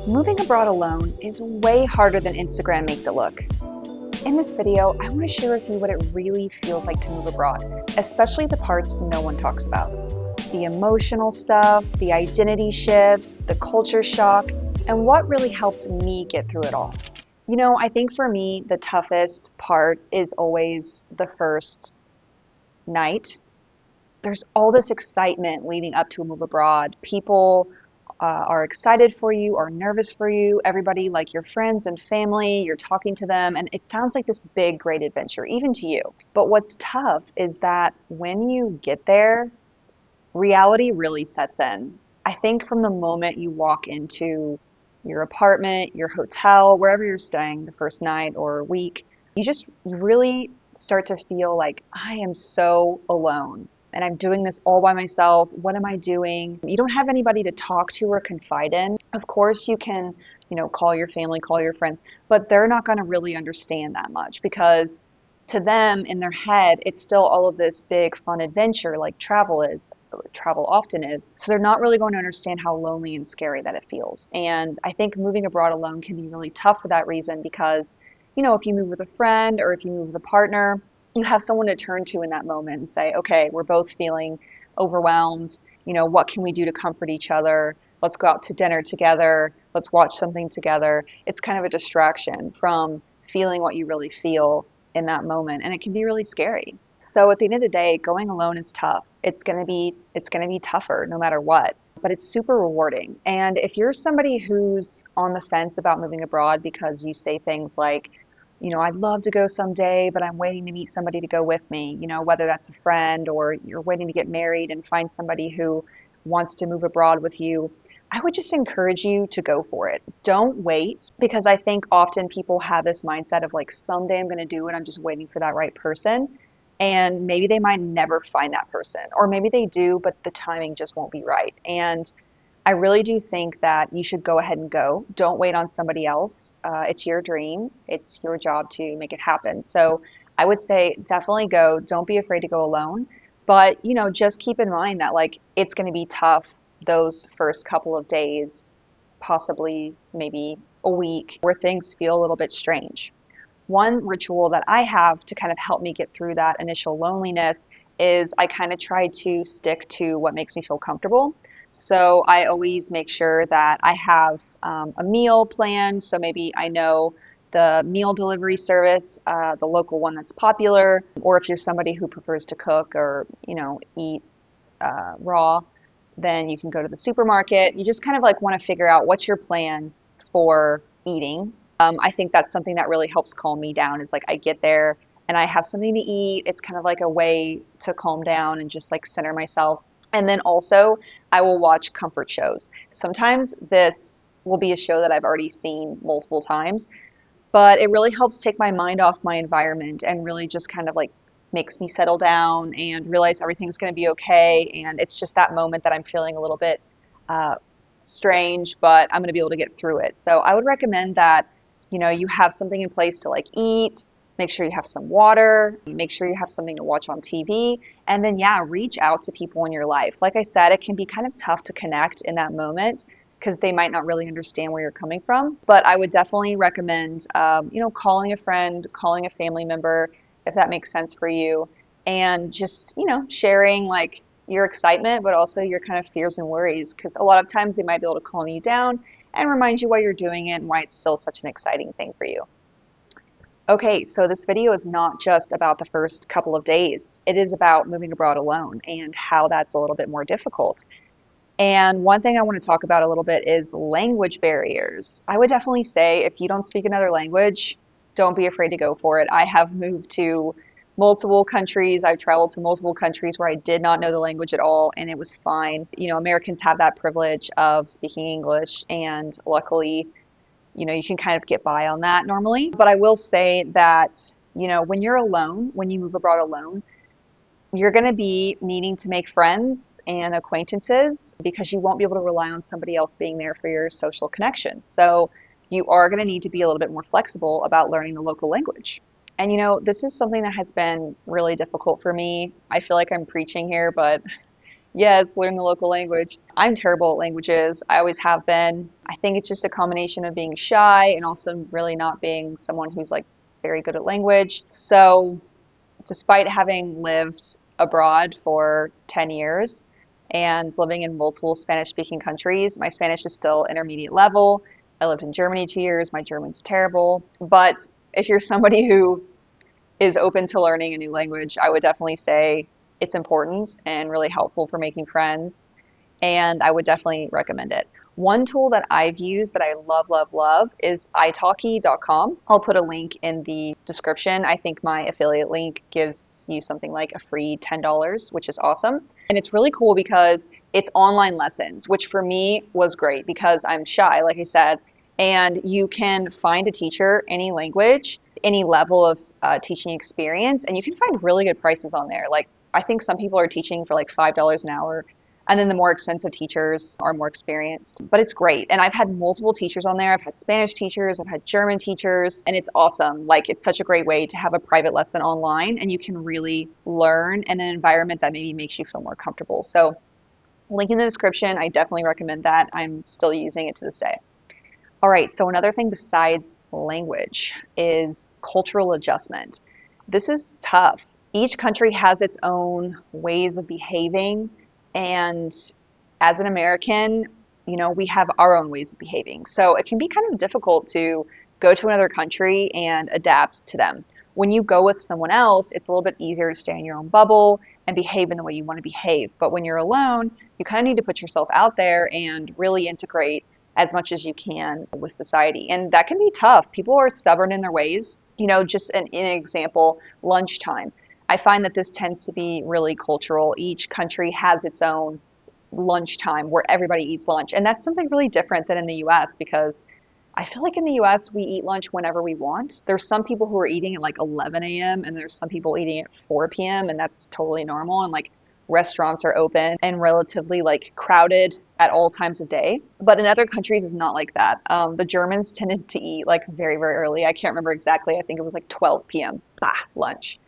Moving abroad alone is way harder than Instagram makes it look. In this video, I want to share with you what it really feels like to move abroad, especially the parts no one talks about. The emotional stuff, the identity shifts, the culture shock, and what really helped me get through it all. I think for me, the toughest part is always the first night. There's all this excitement leading up to a move abroad. People are excited for you, are nervous for you. Everybody, like your friends and family, you're talking to them, and it sounds like this big, great adventure, even to you. But what's tough is that when you get there, reality really sets in. I think from the moment you walk into your apartment, your hotel, wherever you're staying the first night or week, you really start to feel like I am so alone and I'm doing this all by myself. What am I doing? You don't have anybody to talk to or confide in. Of course, you can, call your family, call your friends, but they're not going to really understand that much because to them in their head, it's still all of this big fun adventure like travel often is. So they're not really going to understand how lonely and scary that it feels. And I think moving abroad alone can be really tough for that reason because, if you move with a friend or if you move with a partner, you have someone to turn to in that moment and say, okay, we're both feeling overwhelmed. What can we do to comfort each other? Let's go out to dinner together. Let's watch something together. It's kind of a distraction from feeling what you really feel in that moment, and it can be really scary. So at the end of the day, going alone is tough. It's going to be tougher no matter what, but it's super rewarding. And if you're somebody who's on the fence about moving abroad because you say things like, I'd love to go someday, but I'm waiting to meet somebody to go with me, whether that's a friend or you're waiting to get married and find somebody who wants to move abroad with you, I would just encourage you to go for it. Don't wait because I think often people have this mindset of like, someday I'm going to do it. I'm just waiting for that right person. And maybe they might never find that person, or maybe they do, but the timing just won't be right. And I really do think that you should go ahead and go. Don't wait on somebody else. It's your dream. It's your job to make it happen. So I would say definitely go. Don't be afraid to go alone. But, just keep in mind that like it's going to be tough those first couple of days, possibly maybe a week, where things feel a little bit strange. One ritual that I have to kind of help me get through that initial loneliness is I kind of try to stick to what makes me feel comfortable. So I always make sure that I have a meal planned. So maybe I know the meal delivery service, the local one that's popular, or if you're somebody who prefers to cook or, eat raw, then you can go to the supermarket. You just kind of like want to figure out what's your plan for eating. I think that's something that really helps calm me down is like I get there and I have something to eat. It's kind of like a way to calm down and just like center myself. And then also, I will watch comfort shows. Sometimes this will be a show that I've already seen multiple times, but it really helps take my mind off my environment and really just kind of like makes me settle down and realize everything's going to be okay. And it's just that moment that I'm feeling a little bit uh, strange, but I'm going to be able to get through it. So I would recommend that, you have something in place to like eat, make sure you have some water, make sure you have something to watch on TV, and then, yeah, reach out to people in your life. Like I said, it can be kind of tough to connect in that moment because they might not really understand where you're coming from. But I would definitely recommend, calling a friend, calling a family member, if that makes sense for you, and just, sharing like your excitement, but also your kind of fears and worries, because a lot of times they might be able to calm you down and remind you why you're doing it and why it's still such an exciting thing for you. Okay, so this video is not just about the first couple of days. It is about moving abroad alone and how that's a little bit more difficult. And one thing I want to talk about a little bit is language barriers. I would definitely say if you don't speak another language, don't be afraid to go for it. I have moved to multiple countries. I've traveled to multiple countries where I did not know the language at all, and it was fine. Americans have that privilege of speaking English, and luckily, you can kind of get by on that normally. But I will say that, when you're alone, when you move abroad alone, you're going to be needing to make friends and acquaintances because you won't be able to rely on somebody else being there for your social connections. So you are going to need to be a little bit more flexible about learning the local language. And this is something that has been really difficult for me. I feel like I'm preaching here, but Yes, learn the local language. I'm terrible at languages. I always have been. I think it's just a combination of being shy and also really not being someone who's like very good at language. So, despite having lived abroad for 10 years and living in multiple Spanish speaking countries, my Spanish is still intermediate level. I lived in Germany 2 years. My German's terrible. But if you're somebody who is open to learning a new language, I would definitely say it's important and really helpful for making friends. And I would definitely recommend it. One tool that I've used that I love, love, love is italki.com. I'll put a link in the description. I think my affiliate link gives you something like a free $10, which is awesome. And it's really cool because it's online lessons, which for me was great because I'm shy, like I said. And you can find a teacher, any language, any level of teaching experience, and you can find really good prices on there. Like, I think some people are teaching for like $5 an hour, and then the more expensive teachers are more experienced. But it's great. And I've had multiple teachers on there. I've had Spanish teachers, I've had German teachers, and it's awesome. Like, it's such a great way to have a private lesson online, and you can really learn in an environment that maybe makes you feel more comfortable. So, link in the description. I definitely recommend that. I'm still using it to this day. All right, so another thing besides language is cultural adjustment. This is tough. Each country has its own ways of behaving, and as an American, we have our own ways of behaving. So it can be kind of difficult to go to another country and adapt to them. When you go with someone else, it's a little bit easier to stay in your own bubble and behave in the way you want to behave. But when you're alone, you kind of need to put yourself out there and really integrate as much as you can with society. And that can be tough. People are stubborn in their ways. Just an example, lunchtime. I find that this tends to be really cultural. Each country has its own lunchtime where everybody eats lunch. And that's something really different than in the US because I feel like in the US we eat lunch whenever we want. There's some people who are eating at like 11 a.m. and there's some people eating at 4 p.m. and that's totally normal. And like restaurants are open and relatively like crowded at all times of day. But in other countries, it's not like that. The Germans tended to eat like very, very early. I can't remember exactly. I think it was like 12 p.m. Lunch.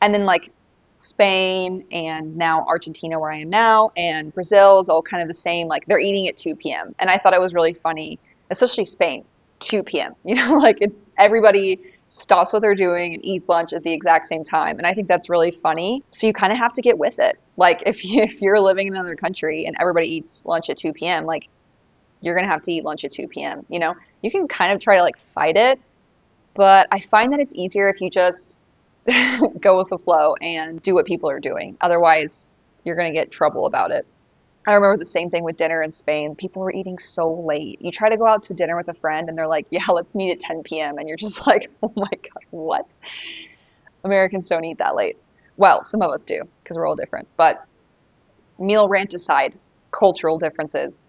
And then like Spain and now Argentina, where I am now, and Brazil is all kind of the same. Like they're eating at 2 p.m. And I thought it was really funny, especially Spain, 2 p.m. Like everybody stops what they're doing and eats lunch at the exact same time. And I think that's really funny. So you kind of have to get with it. Like if you're living in another country and everybody eats lunch at 2 p.m., like you're going to have to eat lunch at 2 p.m. You can kind of try to like fight it, but I find that it's easier if you just go with the flow and do what people are doing. Otherwise, you're going to get trouble about it. I remember the same thing with dinner in Spain. People were eating so late. You try to go out to dinner with a friend and they're like, yeah, let's meet at 10 p.m. And you're just like, oh my God, what? Americans don't eat that late. Well, some of us do because we're all different. But meal rant aside, cultural differences.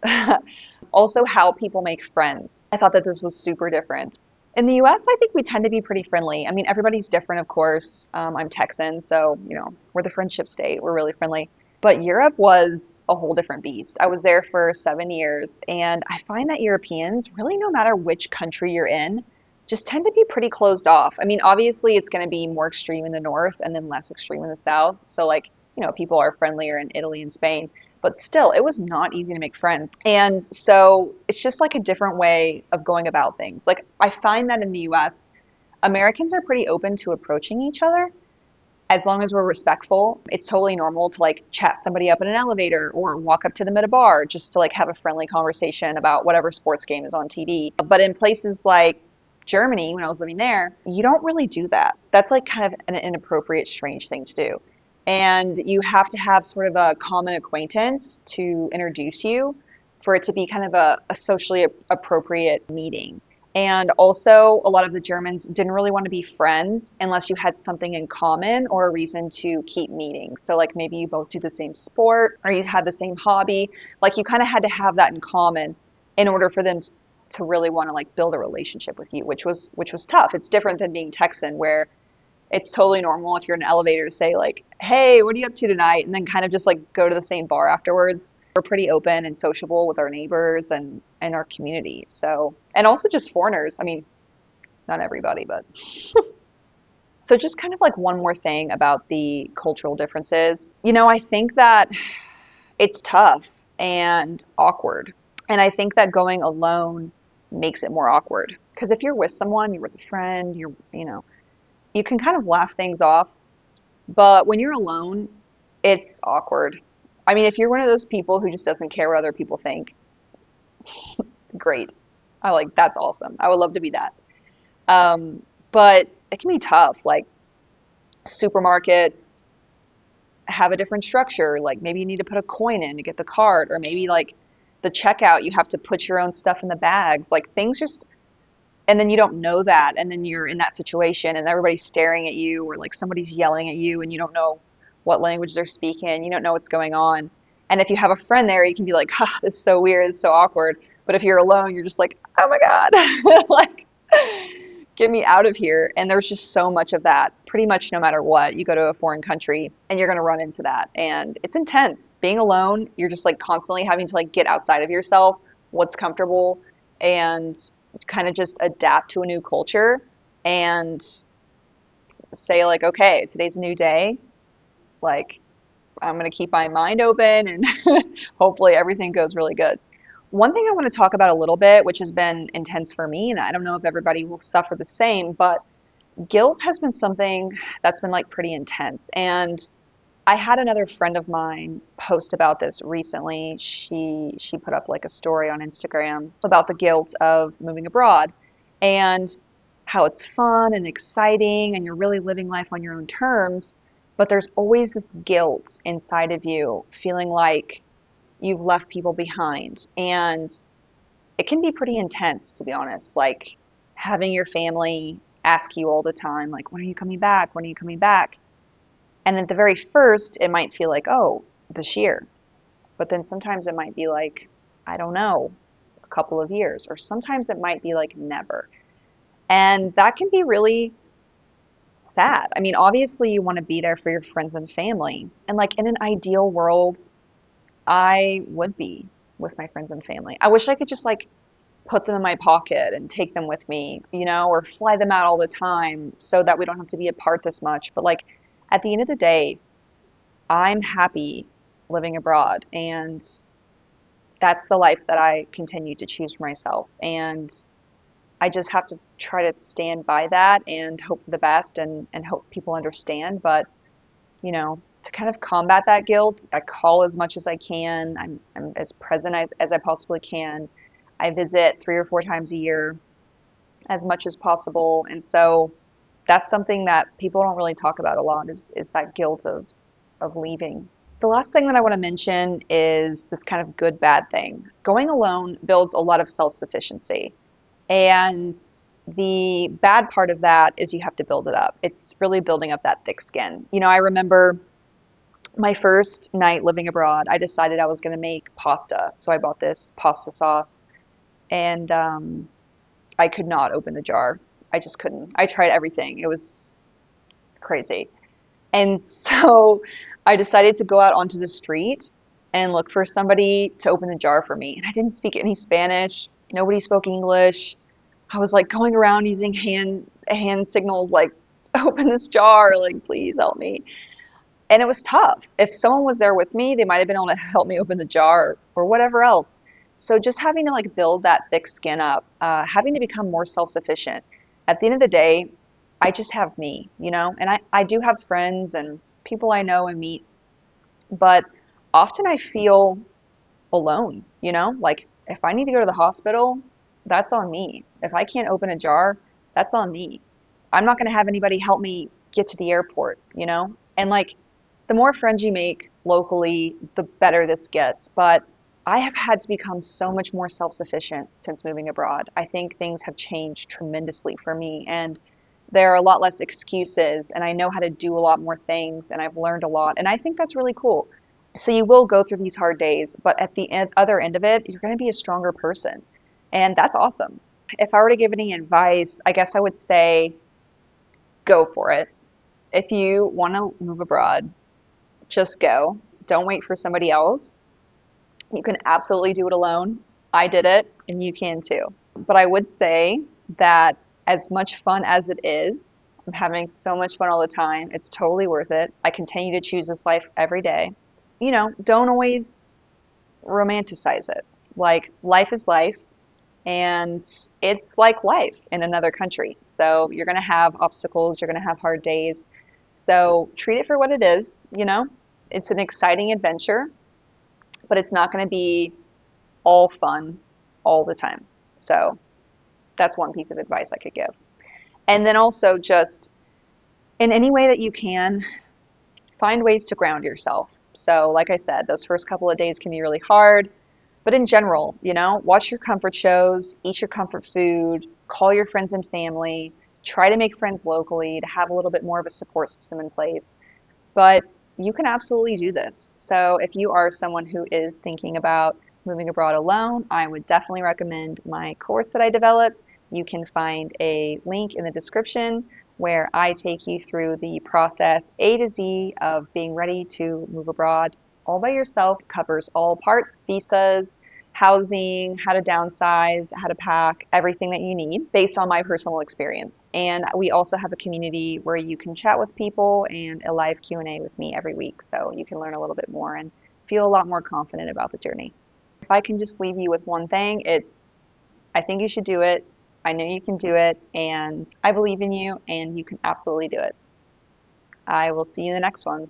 Also, how people make friends. I thought that this was super different. In the US, I think we tend to be pretty friendly. I mean, everybody's different, of course. I'm Texan, so, we're the friendship state. We're really friendly. But Europe was a whole different beast. I was there for 7 years, and I find that Europeans, really no matter which country you're in, just tend to be pretty closed off. I mean, obviously, it's going to be more extreme in the north and then less extreme in the south. So, like, people are friendlier in Italy and Spain, but still, it was not easy to make friends. And so it's just like a different way of going about things. Like, I find that in the US, Americans are pretty open to approaching each other as long as we're respectful. It's totally normal to like chat somebody up in an elevator or walk up to them at a bar just to like have a friendly conversation about whatever sports game is on TV. But in places like Germany, when I was living there, you don't really do that. That's like kind of an inappropriate, strange thing to do. And you have to have sort of a common acquaintance to introduce you for it to be kind of a socially appropriate meeting. And also, a lot of the Germans didn't really want to be friends unless you had something in common or a reason to keep meeting. So, like maybe you both do the same sport or you had the same hobby. Like you kind of had to have that in common in order for them to really want to like build a relationship with you, which was tough. It's different than being Texan, where it's totally normal if you're in an elevator to say like, "Hey, what are you up to tonight?" and then kind of just like go to the same bar afterwards. We're pretty open and sociable with our neighbors and our community. So, and also just foreigners. I mean, not everybody, but so just kind of like one more thing about the cultural differences. I think that it's tough and awkward. And I think that going alone makes it more awkward. Because if you're with someone, you're with a friend, you can kind of laugh things off. But when you're alone, it's awkward. I mean, if you're one of those people who just doesn't care what other people think, great. That's awesome. I would love to be that. But it can be tough. Like supermarkets have a different structure. Like maybe you need to put a coin in to get the card, or maybe like the checkout, you have to put your own stuff in the bags. Like things just, and then you don't know that, and then you're in that situation, and everybody's staring at you, or like somebody's yelling at you, and you don't know what language they're speaking. You don't know what's going on. And if you have a friend there, you can be like, "Ha, this is so weird. It's so awkward." But if you're alone, you're just like, "Oh my God, like, get me out of here." And there's just so much of that. Pretty much no matter what, you go to a foreign country, and you're gonna run into that, and it's intense. Being alone, you're just like constantly having to like get outside of yourself, what's comfortable, and kind of just adapt to a new culture and say like, okay, today's a new day. Like I'm going to keep my mind open and hopefully everything goes really good. One thing I want to talk about a little bit, which has been intense for me, and I don't know if everybody will suffer the same, but guilt has been something that's been like pretty intense. And I had another friend of mine post about this recently. She put up like a story on Instagram about the guilt of moving abroad and how it's fun and exciting and you're really living life on your own terms, but there's always this guilt inside of you feeling like you've left people behind. And it can be pretty intense, to be honest. Like having your family ask you all the time, like, when are you coming back? When are you coming back? And at the very first, it might feel like, oh, this year. But then sometimes it might be like, I don't know, a couple of years. Or sometimes it might be like never. And that can be really sad. I mean, obviously, you want to be there for your friends and family. And like in an ideal world, I would be with my friends and family. I wish I could just like put them in my pocket and take them with me, or fly them out all the time so that we don't have to be apart this much. But like at the end of the day, I'm happy living abroad, and that's the life that I continue to choose for myself. And I just have to try to stand by that and hope for the best and hope people understand. But, to kind of combat that guilt, I call as much as I can. I'm as present as I possibly can. I visit 3 or 4 times a year as much as possible. And so that's something that people don't really talk about a lot is that guilt of leaving. The last thing that I want to mention is this kind of good bad thing. Going alone builds a lot of self sufficiency. And the bad part of that is you have to build it up. It's really building up that thick skin. I remember my first night living abroad, I decided I was going to make pasta. So I bought this pasta sauce, and I could not open the jar. I just couldn't. I tried everything. It was crazy. And so I decided to go out onto the street and look for somebody to open the jar for me. And I didn't speak any Spanish. Nobody spoke English. I was like going around using hand signals like, open this jar, like please help me. And it was tough. If someone was there with me, they might have been able to help me open the jar or whatever else. So just having to like build that thick skin up, having to become more self-sufficient. At the end of the day, I just have me, and I do have friends and people I know and meet, but often I feel alone, like if I need to go to the hospital, that's on me. If I can't open a jar, that's on me. I'm not going to have anybody help me get to the airport, and like the more friends you make locally, the better this gets. But I have had to become so much more self sufficient since moving abroad. I think things have changed tremendously for me, and there are a lot less excuses, and I know how to do a lot more things, and I've learned a lot. And I think that's really cool. So you will go through these hard days, but at the other end of it, you're going to be a stronger person. And that's awesome. If I were to give any advice, I guess I would say go for it. If you want to move abroad, just go. Don't wait for somebody else. You can absolutely do it alone. I did it, and you can too. But I would say that as much fun as it is, I'm having so much fun all the time. It's totally worth it. I continue to choose this life every day. don't always romanticize it. Like, life is life, and it's like life in another country. So you're going to have obstacles, you're going to have hard days. So treat it for what it is, It's an exciting adventure, but it's not going to be all fun all the time. So that's one piece of advice I could give. And then also, just in any way that you can, find ways to ground yourself. So, like I said, those first couple of days can be really hard, but in general, watch your comfort shows, eat your comfort food, call your friends and family, try to make friends locally to have a little bit more of a support system in place. But you can absolutely do this. So, if you are someone who is thinking about moving abroad alone, I would definitely recommend my course that I developed. You can find a link in the description where I take you through the process A to Z of being ready to move abroad all by yourself. It covers all parts, visas, housing, how to downsize, how to pack, everything that you need based on my personal experience. And we also have a community where you can chat with people and a live Q&A with me every week, so you can learn a little bit more and feel a lot more confident about the journey. If I can just leave you with one thing, it's I think you should do it. I know you can do it, and I believe in you, and you can absolutely do it. I will see you in the next one.